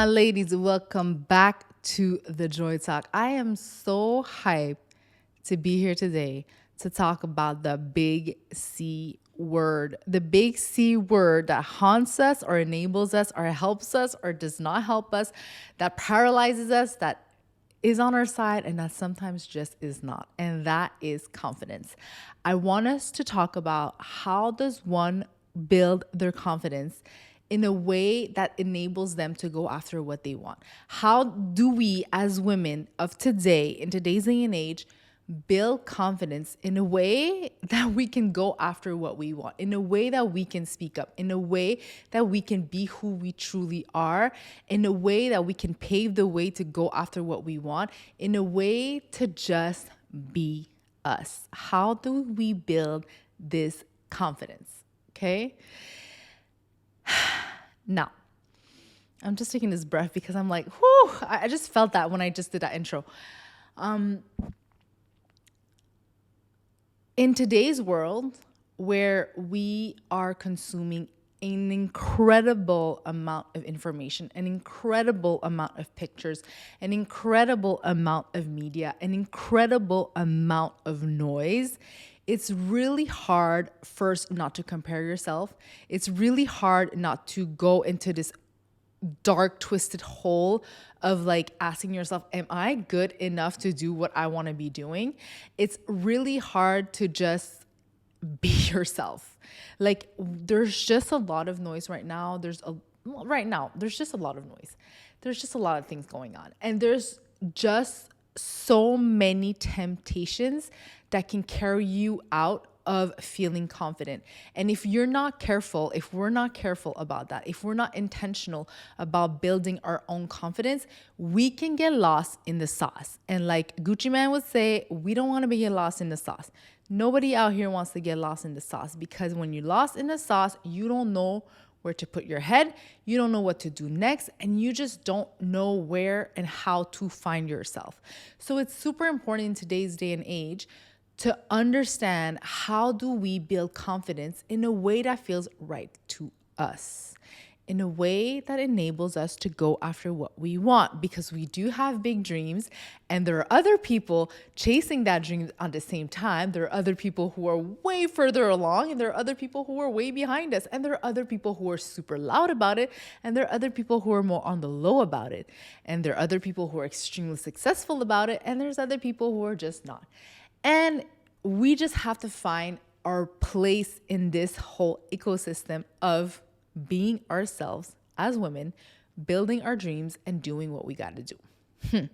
ladies, welcome back to the Joy Talk. I am so hyped to be here today to talk about the big C word. The big C word that haunts us or enables us or helps us or does not help us, that paralyzes us, that is on our side and that sometimes just is not. And that is confidence. I want us to talk about how does one build their confidence in a way that enables them to go after what they want. How do we as women of today, in today's day and age, build confidence in a way that we can go after what we want, in a way that we can speak up, in a way that we can be who we truly are, in a way that we can pave the way to go after what we want, in a way to just be us? How do we build this confidence? Okay? Now, I'm just taking this breath because I'm like, whew, I just felt that when I just did that intro. In today's world, where we are consuming an incredible amount of information, an incredible amount of pictures, an incredible amount of media, an incredible amount of noise, it's really hard, first, not to compare yourself. It's really hard not to go into this dark, twisted hole of like asking yourself, am I good enough to do what I want to be doing? It's really hard to just be yourself. Like, there's just a lot of noise right now. There's just a lot of noise. There's just a lot of things going on. And there's just so many temptations that can carry you out of feeling confident. And if you're not careful, if we're not careful about that, if we're not intentional about building our own confidence, we can get lost in the sauce. And like Gucci Mane would say, we don't want to be lost in the sauce. Nobody out here wants to get lost in the sauce, because when you're lost in the sauce, you don't know where to put your head, you don't know what to do next, and you just don't know where and how to find yourself. So it's super important in today's day and age to understand, how do we build confidence in a way that feels right to us, in a way that enables us to go after what we want, because we do have big dreams and there are other people chasing that dream at the same time. There are other people who are way further along, and there are other people who are way behind us, and there are other people who are super loud about it, and there are other people who are more on the low about it, and there are other people who are extremely successful about it, and there's other people who are just not. And we just have to find our place in this whole ecosystem of being ourselves as women, building our dreams, and doing what we got to do.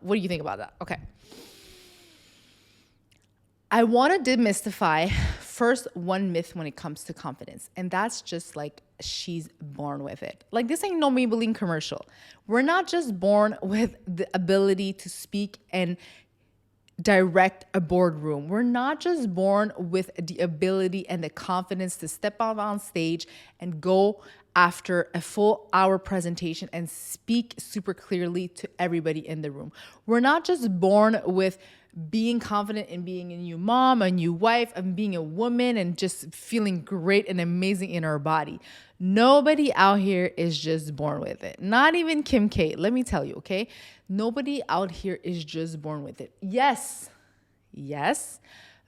What do you think about that? Okay. I want to demystify first one myth when it comes to confidence, and that's just like, she's born with it. Like, this ain't no Maybelline commercial. We're not just born with the ability to speak and direct a boardroom. We're not just born with the ability and the confidence to step out on stage and go after a full hour presentation and speak super clearly to everybody in the room. We're not just born with being confident in being a new mom, a new wife, and being a woman and just feeling great and amazing in our body. Nobody out here is just born with it. Not even Kim K. Let me tell you, okay? Nobody out here is just born with it. Yes,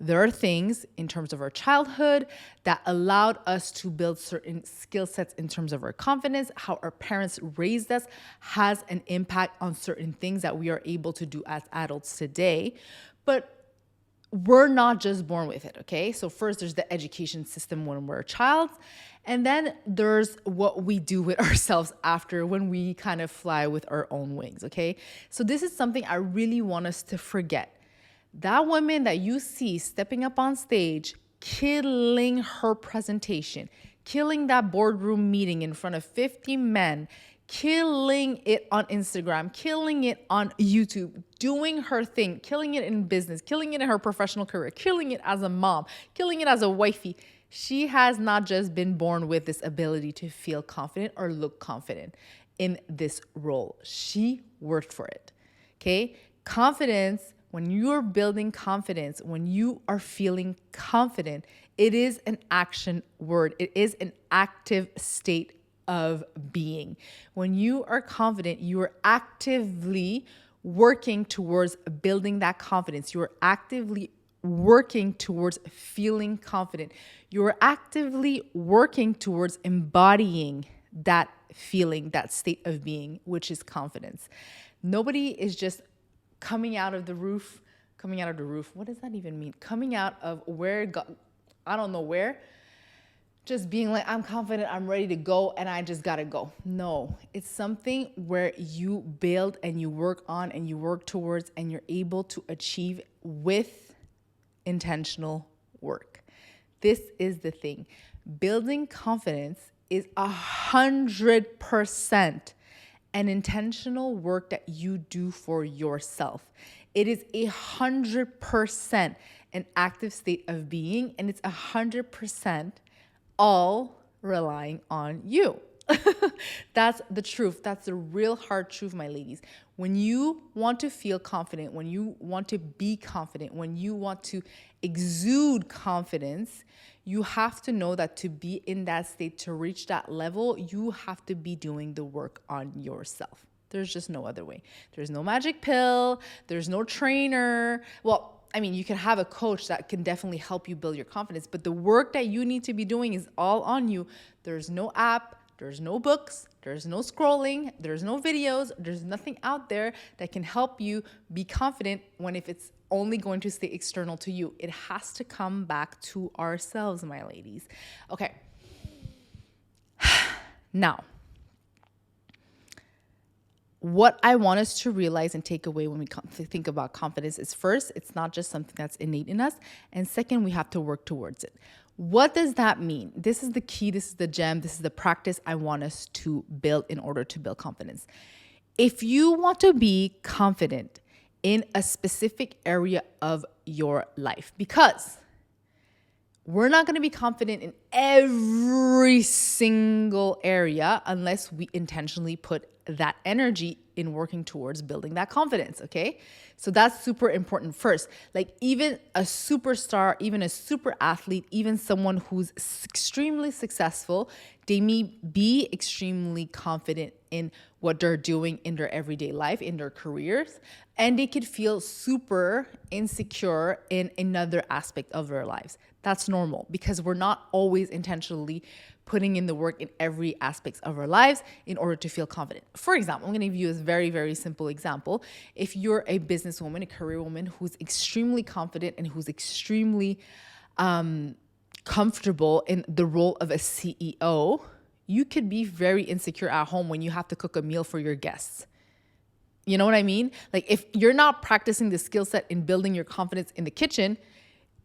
there are things in terms of our childhood that allowed us to build certain skill sets in terms of our confidence. How our parents raised us has an impact on certain things that we are able to do as adults today. But we're not just born with it, okay? So first, there's the education system when we're a child. And then there's what we do with ourselves after, when we kind of fly with our own wings, okay? So this is something I really want us to forget. That woman that you see stepping up on stage, killing her presentation, killing that boardroom meeting in front of 50 men, killing it on Instagram, killing it on YouTube, doing her thing, killing it in business, killing it in her professional career, killing it as a mom, killing it as a wifey. She has not just been born with this ability to feel confident or look confident in this role. She worked for it, okay? Confidence, when you're building confidence, when you are feeling confident, it is an action word. It is an active state of being. When you are confident, you are actively working towards building that confidence. You are actively working towards feeling confident. You are actively working towards embodying that feeling, that state of being, which is confidence. Nobody is just coming out of the roof. What does that even mean? Coming out of I don't know where, just being like, I'm confident, I'm ready to go, and I just gotta go. No, it's something where you build and you work on and you work towards and you're able to achieve with intentional work. This is the thing. Building confidence is 100% an intentional work that you do for yourself. It is 100% an active state of being, and it's 100% all relying on you. That's the truth. That's the real hard truth, my ladies. When you want to feel confident, when you want to be confident, when you want to exude confidence, you have to know that to be in that state, to reach that level, you have to be doing the work on yourself. There's just no other way. There's no magic pill. There's no trainer. Well, I mean, you can have a coach that can definitely help you build your confidence, but the work that you need to be doing is all on you. There's no app, there's no books, there's no scrolling, there's no videos, there's nothing out there that can help you be confident if it's only going to stay external to you. It has to come back to ourselves, my ladies. Okay. Now, what I want us to realize and take away when we think about confidence is, first, it's not just something that's innate in us. And second, we have to work towards it. What does that mean? This is the key. This is the gem. This is the practice I want us to build in order to build confidence. If you want to be confident in a specific area of your life, because we're not going to be confident in every single area unless we intentionally put that energy in working towards building that confidence, okay? So that's super important first. Like even a superstar, even a super athlete, even someone who's extremely successful, they may be extremely confident in what they're doing in their everyday life, in their careers, and they could feel super insecure in another aspect of their lives. That's normal because we're not always intentionally putting in the work in every aspect of our lives in order to feel confident. For example, I'm going to give you a very, very simple example. If you're a businesswoman, a career woman who's extremely confident and who's extremely comfortable in the role of a CEO, you could be very insecure at home when you have to cook a meal for your guests. You know what I mean? Like if you're not practicing the skill set in building your confidence in the kitchen,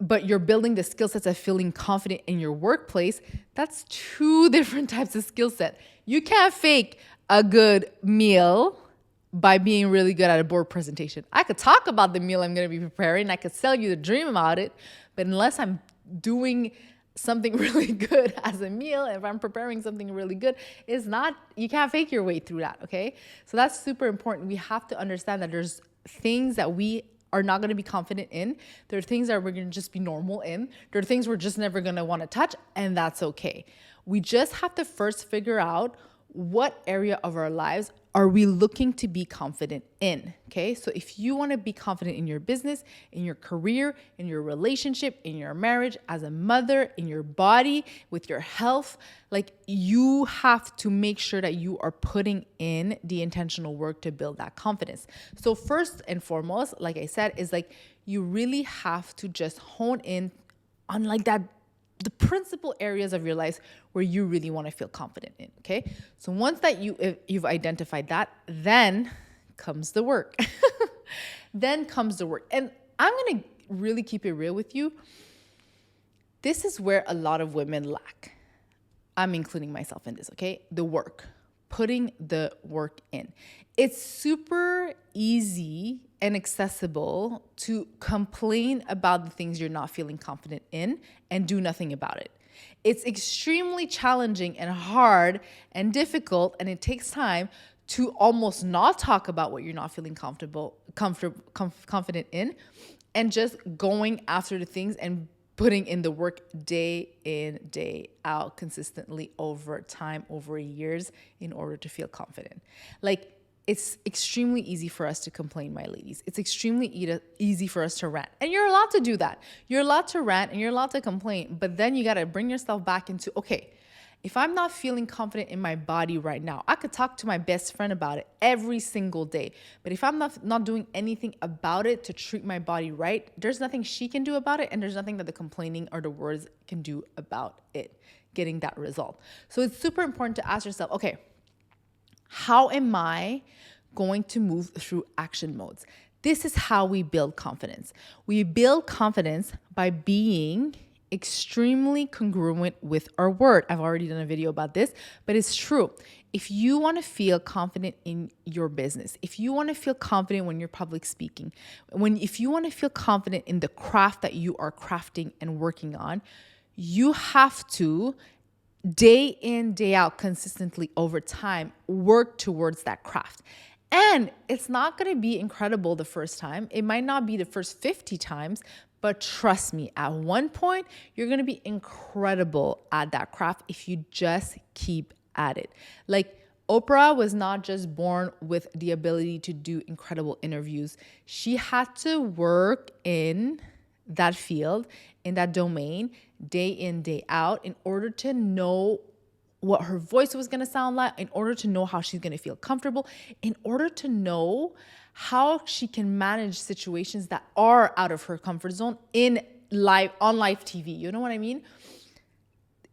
but you're building the skill sets of feeling confident in your workplace, that's two different types of skill set. You can't fake a good meal by being really good at a board presentation. I could talk about the meal I'm going to be preparing. I could sell you the dream about it. But unless I'm doing something really good as a meal, if I'm preparing something really good, you can't fake your way through that, okay? So that's super important. We have to understand that there's things that we are not going to be confident in. There are things that we're going to just be normal in. There are things we're just never going to want to touch, and that's okay. We just have to first figure out what area of our lives are we looking to be confident in, okay? So if you want to be confident in your business, in your career, in your relationship, in your marriage, as a mother, in your body, with your health, like you have to make sure that you are putting in the intentional work to build that confidence. So first and foremost, like I said, is like you really have to just hone in on like the principal areas of your life where you really want to feel confident in, okay? So once that you've identified that, then comes the work. Then comes the work. And I'm going to really keep it real with you. This is where a lot of women lack. I'm including myself in this, okay? The work. Putting the work in. It's super easy and accessible to complain about the things you're not feeling confident in and do nothing about it. It's extremely challenging and hard and difficult, and it takes time to almost not talk about what you're not feeling confident in, and just going after the things and putting in the work day in, day out, consistently over time, over years, in order to feel confident. Like, it's extremely easy for us to complain, my ladies. It's extremely easy for us to rant. And you're allowed to do that. You're allowed to rant and you're allowed to complain. But then you got to bring yourself back into, okay, if I'm not feeling confident in my body right now, I could talk to my best friend about it every single day. But if I'm not doing anything about it to treat my body right, there's nothing she can do about it. And there's nothing that the complaining or the words can do about it, getting that result. So it's super important to ask yourself, okay, how am I going to move through action modes? This is how we build confidence. We build confidence by being extremely congruent with our word. I've already done a video about this, but it's true. If you want to feel confident in your business, if you want to feel confident when you're public speaking, if you want to feel confident in the craft that you are crafting and working on, you have to day in, day out, consistently over time, work towards that craft. And it's not going to be incredible the first time. It might not be the first 50 times, but trust me, at one point, you're going to be incredible at that craft if you just keep at it. Like, Oprah was not just born with the ability to do incredible interviews. She had to work in that field, in that domain, day in, day out, in order to know what her voice was going to sound like, in order to know how she's going to feel comfortable, in order to know how she can manage situations that are out of her comfort zone on live TV. You know what I mean?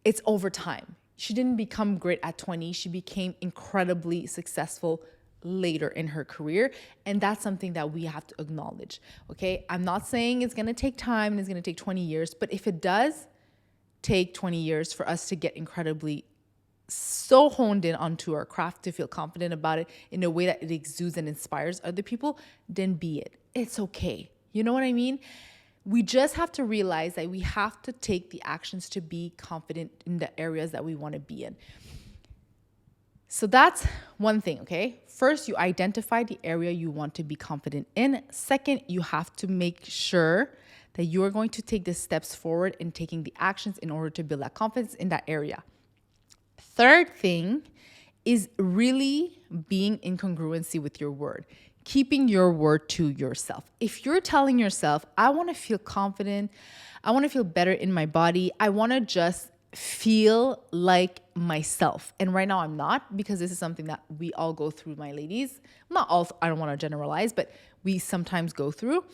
It's over time. She didn't become great at 20. She became incredibly successful later in her career. And that's something that we have to acknowledge. Okay. I'm not saying it's going to take time and it's going to take 20 years, but if it does take 20 years for us to get incredibly so honed in onto our craft, to feel confident about it in a way that it exudes and inspires other people, then be it. It's okay. You know what I mean? We just have to realize that we have to take the actions to be confident in the areas that we want to be in. So that's one thing, okay? First, you identify the area you want to be confident in. Second, you have to make sure that you are going to take the steps forward in taking the actions in order to build that confidence in that area. Third thing is really being in congruency with your word, keeping your word to yourself. If you're telling yourself, I want to feel confident, I want to feel better in my body, I want to just feel like myself. And right now I'm not, because this is something that we all go through, my ladies. Not all, I don't want to generalize, but we sometimes go through.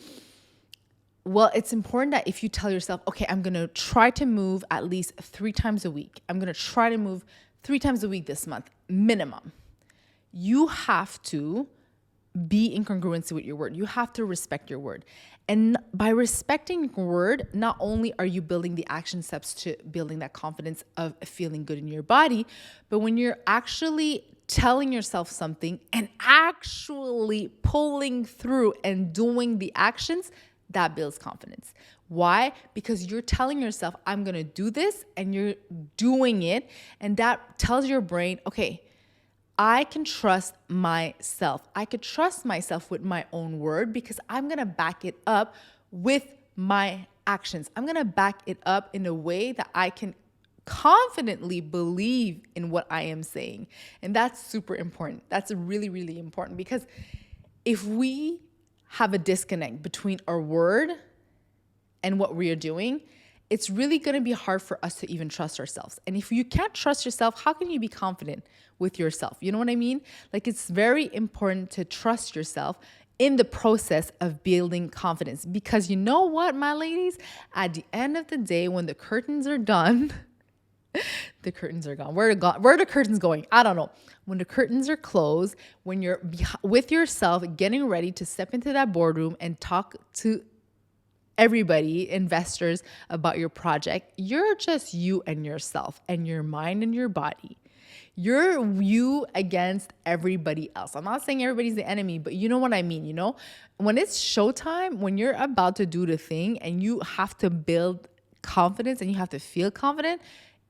Well, it's important that if you tell yourself, okay, I'm going to try to move at least 3 times a week. I'm going to try to move 3 times a week this month, minimum. You have to be in congruency with your word. You have to respect your word. And by respecting your word, not only are you building the action steps to building that confidence of feeling good in your body, but when you're actually telling yourself something and actually pulling through and doing the actions, that builds confidence. Why? Because you're telling yourself, I'm going to do this, and you're doing it. And that tells your brain, okay, I can trust myself. I could trust myself with my own word because I'm going to back it up with my actions. I'm going to back it up in a way that I can confidently believe in what I am saying. And that's super important. That's really, really important, because if we have a disconnect between our word and what we are doing, it's really going to be hard for us to even trust ourselves. And if you can't trust yourself, how can you be confident with yourself? You know what I mean? Like, it's very important to trust yourself in the process of building confidence, because you know what, my ladies, at the end of the day, when the curtains are done, the curtains are gone. Where are the curtains going? I don't know. When the curtains are closed, when you're with yourself, getting ready to step into that boardroom and talk to everybody, investors, about your project, you're just you and yourself and your mind and your body. You're you against everybody else. I'm not saying everybody's the enemy, but you know what I mean, you know? When it's showtime, when you're about to do the thing and you have to build confidence and you have to feel confident,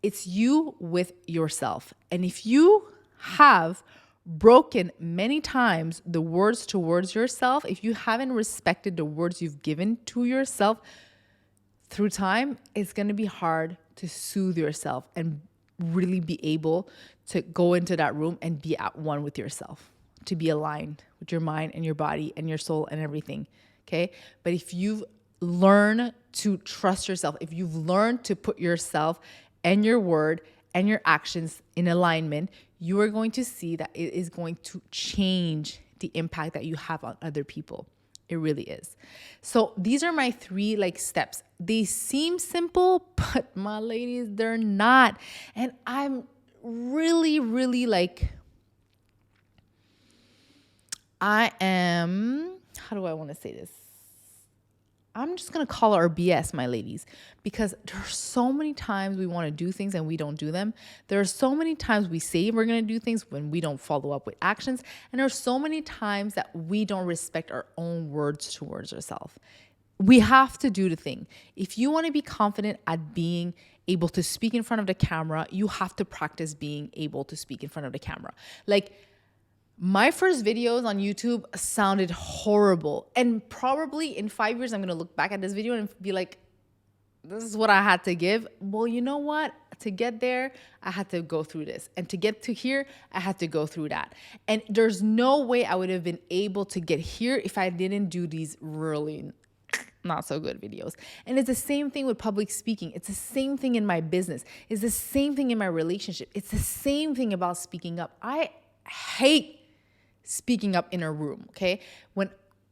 it's you with yourself. And if you have broken many times the words towards yourself, if you haven't respected the words you've given to yourself through time, it's going to be hard to soothe yourself and really be able to go into that room and be at one with yourself, to be aligned with your mind and your body and your soul and everything. Okay. But if you've learned to trust yourself, if you've learned to put yourself and your word and your actions in alignment, you are going to see that it is going to change the impact that you have on other people. It really is. So these are my 3 steps. They seem simple, but my ladies, they're not. And I'm really, really how do I want to say this? I'm just going to call it our BS, my ladies, because there are so many times we want to do things and we don't do them. There are so many times we say we're going to do things when we don't follow up with actions. And there are so many times that we don't respect our own words towards ourselves. We have to do the thing. If you want to be confident at being able to speak in front of the camera, you have to practice being able to speak in front of the camera. My first videos on YouTube sounded horrible. And probably in 5 years, I'm going to look back at this video and be like, this is what I had to give. Well, you know what? To get there, I had to go through this. And to get to here, I had to go through that. And there's no way I would have been able to get here if I didn't do these really not so good videos. And it's the same thing with public speaking. It's the same thing in my business. It's the same thing in my relationship. It's the same thing about speaking up. I hate speaking up in a room, okay? When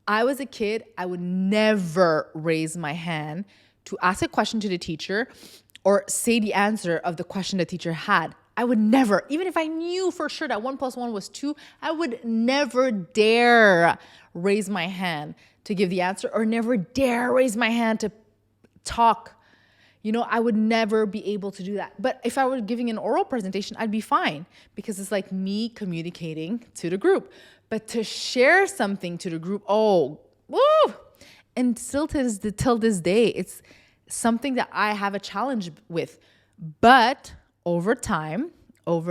I was a kid, I would never raise my hand to ask a question to the teacher or say the answer of the question the teacher had. I would never, even if I knew for sure that 1 + 1 was 2, I would never dare raise my hand to give the answer or never dare raise my hand to talk. I would never be able to do that. But if I were giving an oral presentation, I'd be fine because it's like me communicating to the group. But to share something to the group, oh, woo! And still till this day, it's something that I have a challenge with. But over time, over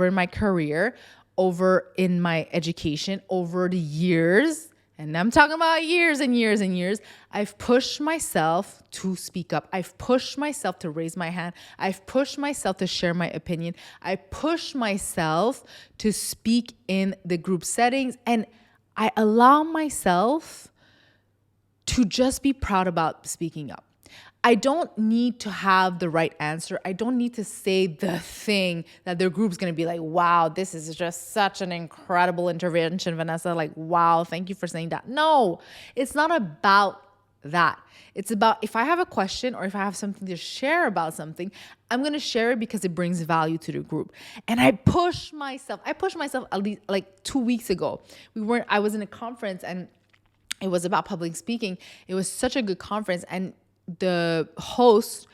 in my career, over in my education, over the years, and I'm talking about years and years and years, I've pushed myself to speak up. I've pushed myself to raise my hand. I've pushed myself to share my opinion. I pushed myself to speak in the group settings. And I allow myself to just be proud about speaking up. I don't need to have the right answer. I don't need to say the thing that their group's going to be like, wow, this is just such an incredible intervention, Vanessa. Like, wow, thank you for saying that. No, it's not about that. It's about if I have a question or if I have something to share about something, I'm going to share it because it brings value to the group. And I push myself at least 2 weeks ago. I was in a conference and it was about public speaking. It was such a good conference. And the host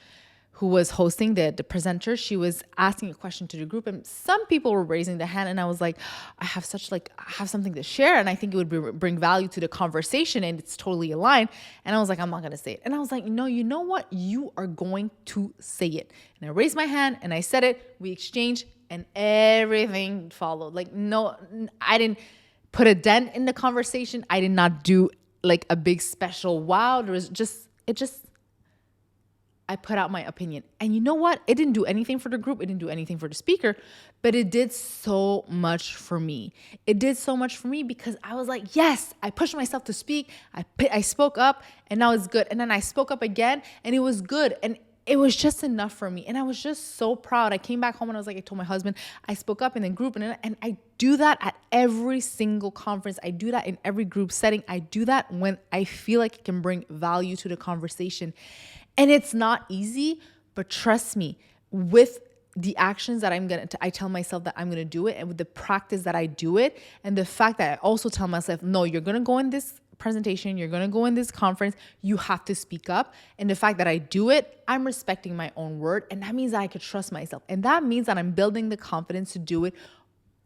who was hosting the presenter, she was asking a question to the group and some people were raising their hand and I was like, I have something to share and I think it would bring value to the conversation and it's totally aligned. And I was like, I'm not going to say it. And I was like, no, you know what? You are going to say it. And I raised my hand and I said it, we exchanged and everything followed. No, I didn't put a dent in the conversation. I did not do a big special wow. I put out my opinion. And you know what? It didn't do anything for the group. It didn't do anything for the speaker, but it did so much for me. It did so much for me because I was like, yes, I pushed myself to speak. I spoke up and now it's good. And then I spoke up again and it was good. And it was just enough for me. And I was just so proud. I came back home and I told my husband, I spoke up in the group and I do that at every single conference. I do that in every group setting. I do that when I feel like it can bring value to the conversation. And it's not easy, but trust me, with the actions that I tell myself that I'm going to do it and with the practice that I do it and the fact that I also tell myself, no, you're going to go in this presentation, you're going to go in this conference, you have to speak up. And the fact that I do it, I'm respecting my own word. And that means that I could trust myself. And that means that I'm building the confidence to do it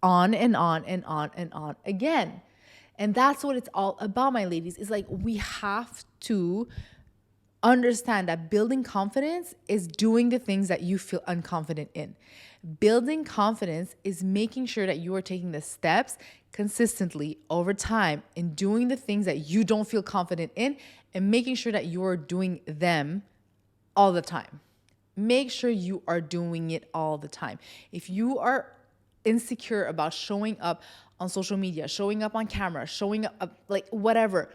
on and on and on and on again. And that's what it's all about, my ladies. It's we have to understand that building confidence is doing the things that you feel unconfident in. Building confidence is making sure that you are taking the steps consistently over time in doing the things that you don't feel confident in and making sure that you're doing them all the time. Make sure you are doing it all the time. If you are insecure about showing up on social media, showing up on camera, showing up like whatever,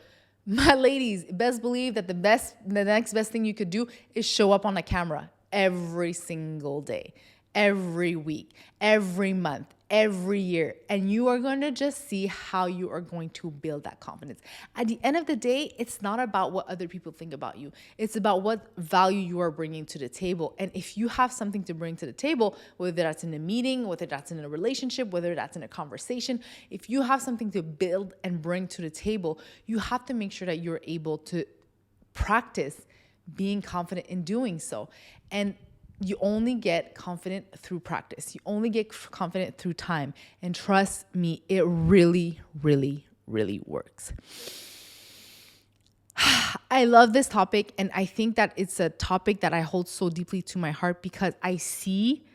my ladies, best believe that the next best thing you could do is show up on a camera every single day, every week, every month, every year. And you are going to just see how you are going to build that confidence. At the end of the day, it's not about what other people think about you. It's about what value you are bringing to the table. And if you have something to bring to the table, whether that's in a meeting, whether that's in a relationship, whether that's in a conversation, if you have something to build and bring to the table, you have to make sure that you're able to practice being confident in doing so. And you only get confident through practice. You only get confident through time. And trust me, it really, really, really works. I love this topic. And I think that it's a topic that I hold so deeply to my heart because I see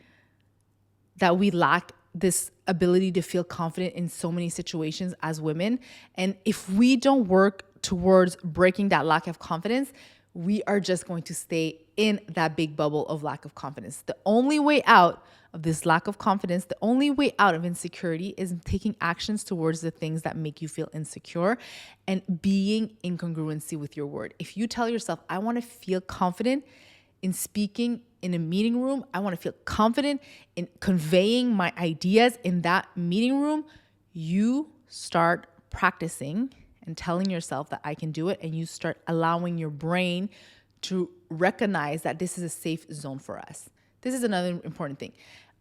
that we lack this ability to feel confident in so many situations as women. And if we don't work towards breaking that lack of confidence, we are just going to stay in that big bubble of lack of confidence. The only way out of this lack of confidence, the only way out of insecurity is taking actions towards the things that make you feel insecure and being in congruency with your word. If you tell yourself, I want to feel confident in speaking in a meeting room, I want to feel confident in conveying my ideas in that meeting room, you start practicing and telling yourself that I can do it, and you start allowing your brain to recognize that this is a safe zone for us. This is another important thing.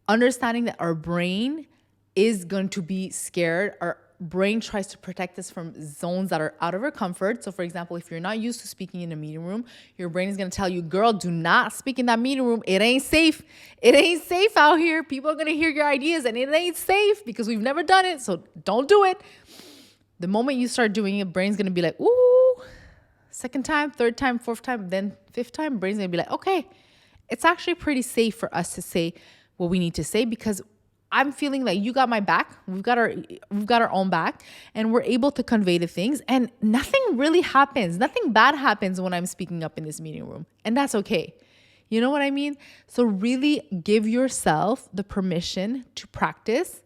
Understanding that our brain is going to be scared. Our brain tries to protect us from zones that are out of our comfort. So for example, if you're not used to speaking in a meeting room, your brain is going to tell you, girl, do not speak in that meeting room. It ain't safe. It ain't safe out here. People are going to hear your ideas and it ain't safe because we've never done it. So don't do it. The moment you start doing it, brain's going to be like, ooh, second time, third time, fourth time, then fifth time, brain's going to be like, okay, it's actually pretty safe for us to say what we need to say because I'm feeling like you got my back. We've got our own back and we're able to convey the things and nothing really happens. Nothing bad happens when I'm speaking up in this meeting room and that's okay. You know what I mean? So really give yourself the permission to practice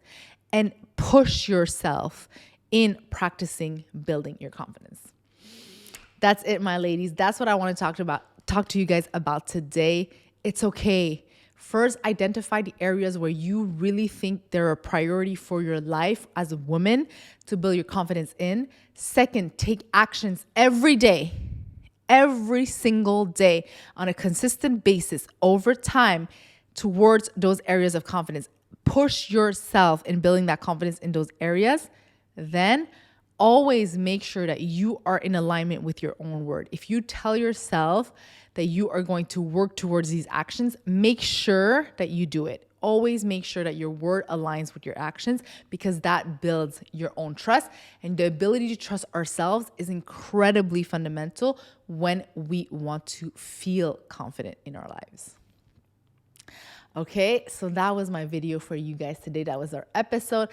and push yourself in practicing building your confidence. That's it, my ladies. That's what I want to talk to you guys about today. It's okay. First, identify the areas where you really think they're a priority for your life as a woman to build your confidence in. Second, take actions every day, every single day on a consistent basis over time towards those areas of confidence. Push yourself in building that confidence in those areas. Then always make sure that you are in alignment with your own word. If you tell yourself that you are going to work towards these actions, make sure that you do it. Always make sure that your word aligns with your actions because that builds your own trust. And the ability to trust ourselves is incredibly fundamental when we want to feel confident in our lives. Okay, so that was my video for you guys today. That was our episode.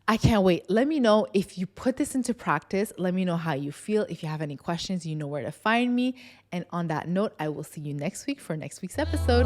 I can't wait. Let me know if you put this into practice. Let me know how you feel. If you have any questions, you know where to find me. And on that note, I will see you next week for next week's episode.